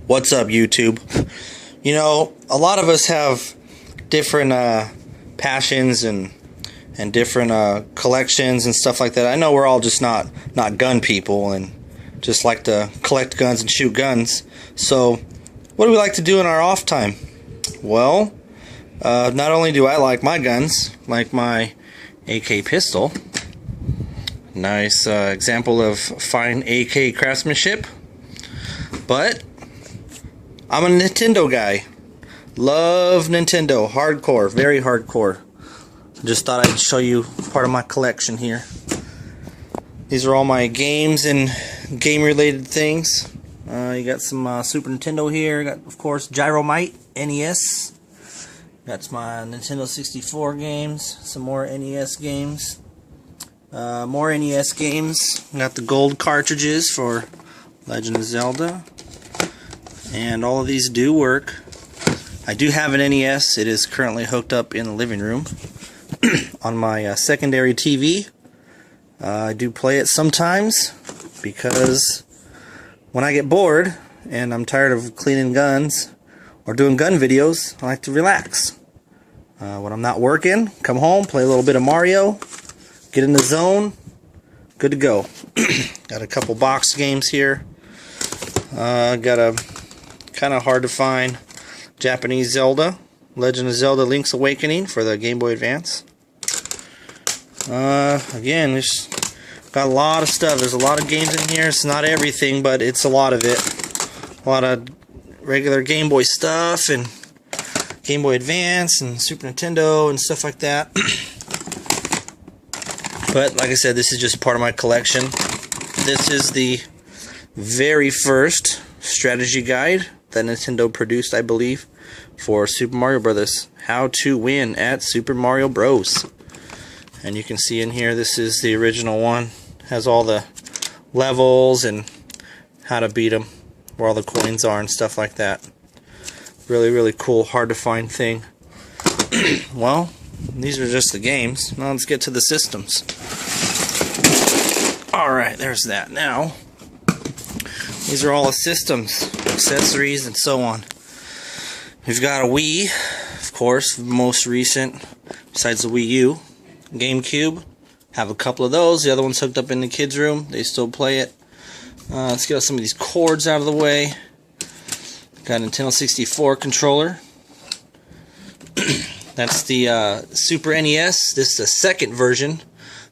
What's up, YouTube? You know, a lot of us have different passions and different collections and stuff like that. I know we're all just not gun people and just like to collect guns and shoot guns. So, what do we like to do in our off time? Well, not only do I like my guns, like my AK pistol. Nice example of fine AK craftsmanship. But I'm a Nintendo guy. Love Nintendo. Hardcore. Very hardcore. Just thought I'd show you part of my collection here. These are all my games and game-related things. You got some Super Nintendo here. You got, of course, Gyromite NES. That's my Nintendo 64 games. Some more NES games. More NES games. Got the gold cartridges for Legend of Zelda. And all of these do work. I do have an NES. It is currently hooked up in the living room on my secondary TV. I do play it sometimes because when I get bored and I'm tired of cleaning guns or doing gun videos, I like to relax. When I'm not working, come home, play a little bit of Mario, get in the zone, good to go. Got a couple box games here. Got a kind of hard to find Japanese Zelda, Legend of Zelda Link's Awakening for the Game Boy Advance. Again, there's got a lot of stuff. There's a lot of games in here. It's not everything, but it's a lot of it. A lot of regular Game Boy stuff and Game Boy Advance and Super Nintendo and stuff like that. But like I said, this is just part of my collection. This is the very first strategy guide that Nintendo produced, I believe, for Super Mario Brothers. How to win at Super Mario Bros. And you can see in here, this is the original one. Has all the levels and how to beat them, where all the coins are and stuff like that. Really, really cool, hard to find thing. Well, these are just the games. Now let's get to the systems. Alright, there's that. Now, these are all the systems, accessories, and so on. We've got a Wii, of course, most recent, besides the Wii U. GameCube, have a couple of those. The other one's hooked up in the kids' room. They still play it. Let's get some of these cords out of the way. Got a Nintendo 64 controller. That's the Super NES. This is the second version.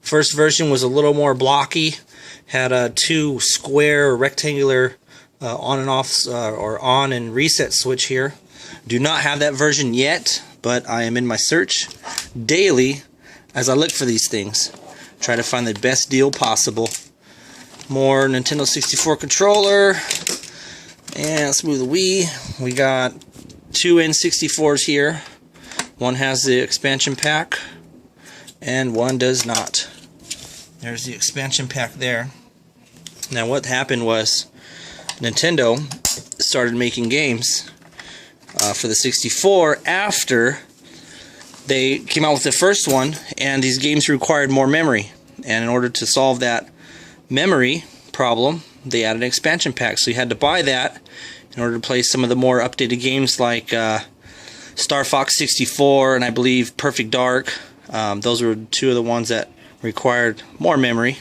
First version was a little more blocky. Had two square or rectangular on and off or on and reset switch here. Do not have that version yet, but I am in my search daily as I look for these things. Try to find the best deal possible. More Nintendo 64 controller. And let's move the Wii. We got two N64s here. One has the expansion pack and one does not. There's the expansion pack there. Now what happened was Nintendo started making games for the 64 after they came out with the first one, and these games required more memory. And in order to solve that memory problem, they added an expansion pack. So you had to buy that in order to play some of the more updated games like Star Fox 64 and I believe Perfect Dark. Those were two of the ones that required more memory.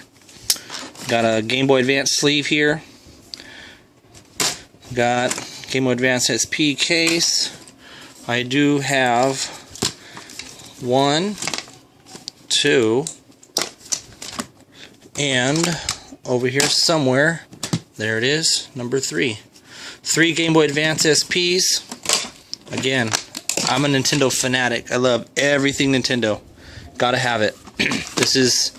Got a Game Boy Advance sleeve here. Got Game Boy Advance SP case. I do have 1, 2, and over here somewhere, there it is, number 3. 3 Game Boy Advance SPs. Again, I'm a Nintendo fanatic. I love everything Nintendo. Gotta have it. This is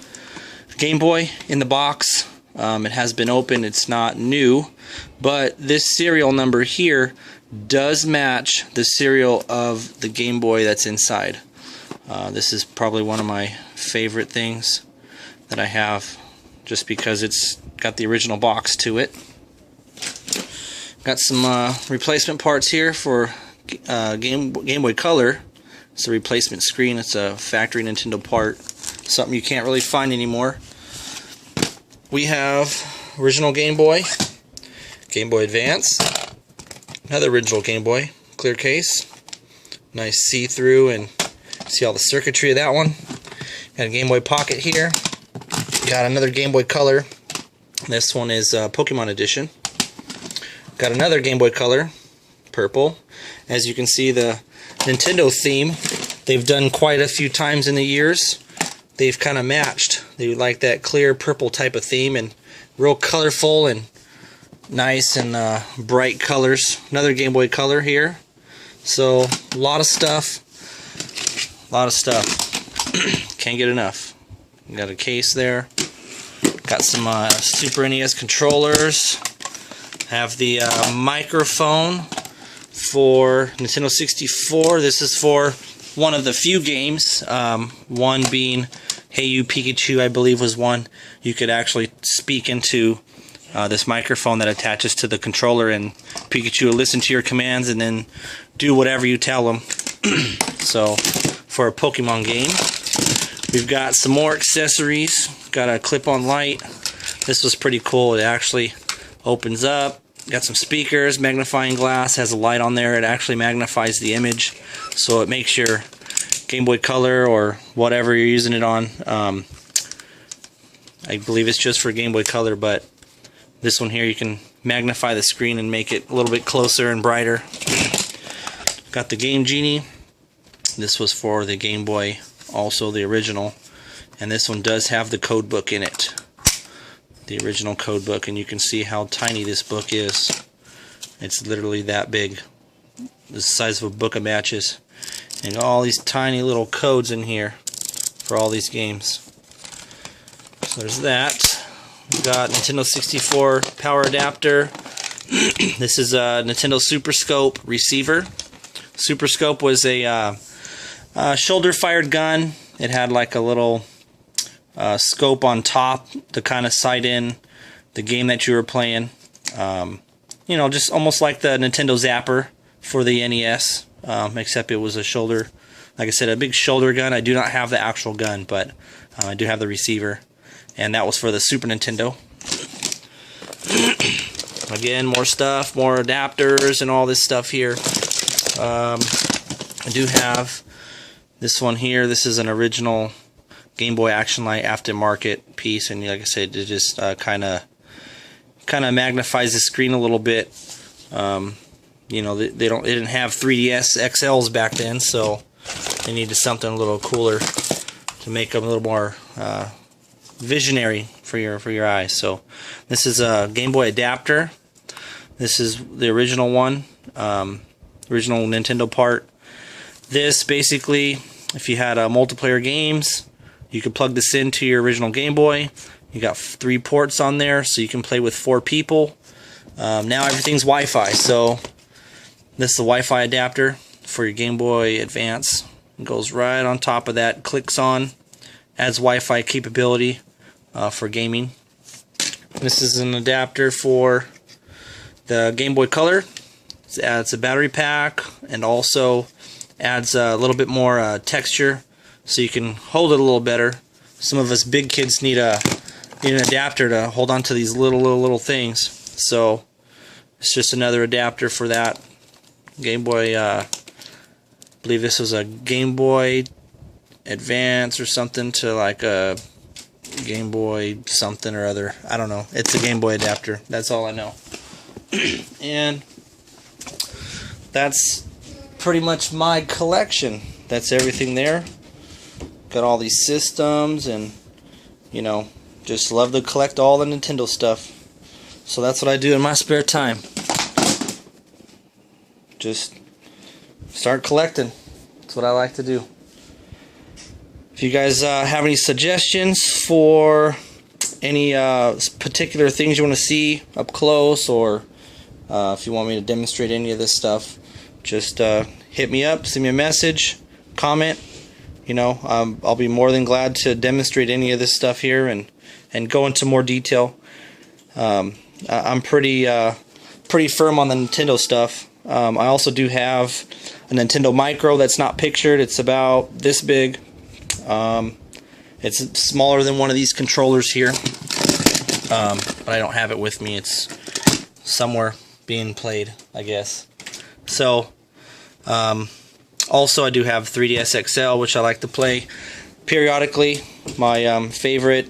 Game Boy in the box. It has been opened. It's not new, but this serial number here does match the serial of the Game Boy that's inside. This is probably one of my favorite things that I have, just because it's got the original box to it. Got some replacement parts here for Game Boy Color. It's a replacement screen. It's a factory Nintendo part, something you can't really find anymore. We have original Game Boy, Game Boy Advance, Another original Game Boy, clear case. Nice see-through, and see all the circuitry of that one. Got a Game Boy Pocket here. Got another Game Boy Color. This one is Pokemon Edition. Got another Game Boy Color, purple. As you can see, the Nintendo theme, they've done quite a few times in the years. They've kind of matched. They like that clear purple type of theme, and real colorful and nice and bright colors. Another Game Boy Color here. So a lot of stuff. Can't get enough. Got a case there. Got some Super NES controllers. Have the microphone for Nintendo 64. This is for one of the few games. One being Hey You Pikachu, I believe, was one. You could actually speak into this microphone that attaches to the controller, and Pikachu will listen to your commands and then do whatever you tell him. So, for a Pokemon game. We've got some more accessories. Got a clip-on light. This was pretty cool. It actually opens up. Got some speakers, magnifying glass, has a light on there. It actually magnifies the image, so it makes your Game Boy Color or whatever you're using it on. I believe it's just for Game Boy Color, but this one here, you can magnify the screen and make it a little bit closer and brighter. Got the Game Genie. This was for the Game Boy, also the original, and this one does have the code book in it. The original code book, and you can see how tiny this book is. It's literally that big, the size of a book of matches, and all these tiny little codes in here for all these games. So there's that. We've got Nintendo 64 power adapter. This is a Nintendo Super Scope receiver. Super Scope was a shoulder fired gun. It had like a little scope on top to kind of sight in the game that you were playing. You know, just almost like the Nintendo Zapper for the NES, except it was a shoulder, like I said, a big shoulder gun. I do not have the actual gun, but I do have the receiver, and that was for the Super Nintendo. Again, more stuff, more adapters and all this stuff here. I do have this one here. This is an original Game Boy Action Light aftermarket piece, and like I said, it just kind of magnifies the screen a little bit. You know, they didn't have 3DS XLs back then, so they needed something a little cooler to make them a little more visionary for your eyes. So this is a Game Boy adapter. This is the original one, original Nintendo part. This basically, if you had multiplayer games, you could plug this into your original Game Boy. You got 3 ports on there, so you can play with 4 people. Now everything's Wi-Fi, so this is the Wi-Fi adapter for your Game Boy Advance. It goes right on top of that, clicks on, adds Wi-Fi capability for gaming. This is an adapter for the Game Boy Color. It adds a battery pack and also adds a little bit more texture, so you can hold it a little better. Some of us big kids need an adapter to hold on to these little things. So it's just another adapter for that. Game Boy, I believe this was a Game Boy Advance or something to like a Game Boy something or other. I don't know. It's a Game Boy adapter. That's all I know. And that's pretty much my collection. That's everything there. Got all these systems, and you know, just love to collect all the Nintendo stuff. So that's what I do in my spare time. Just start collecting. That's what I like to do. If you guys have any suggestions for any particular things you want to see up close, or if you want me to demonstrate any of this stuff, just hit me up, send me a message, comment. You know, I'll be more than glad to demonstrate any of this stuff here and go into more detail. I'm pretty firm on the Nintendo stuff. I also do have a Nintendo Micro that's not pictured. It's about this big. It's smaller than one of these controllers here, but I don't have it with me. It's somewhere being played, I guess. So also I do have 3DS XL, which I like to play periodically. My favorite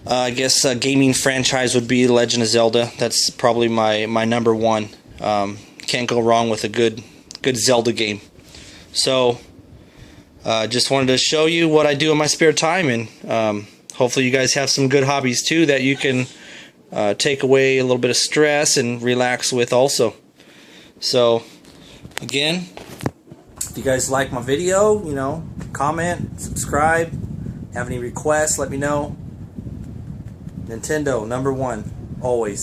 I guess gaming franchise would be Legend of Zelda. That's probably my number one. Can't go wrong with a good Zelda game. So just wanted to show you what I do in my spare time, and hopefully you guys have some good hobbies too that you can take away a little bit of stress and relax with also. So again, if you guys like my video, you know, comment, subscribe, have any requests, let me know. Nintendo, #1, always.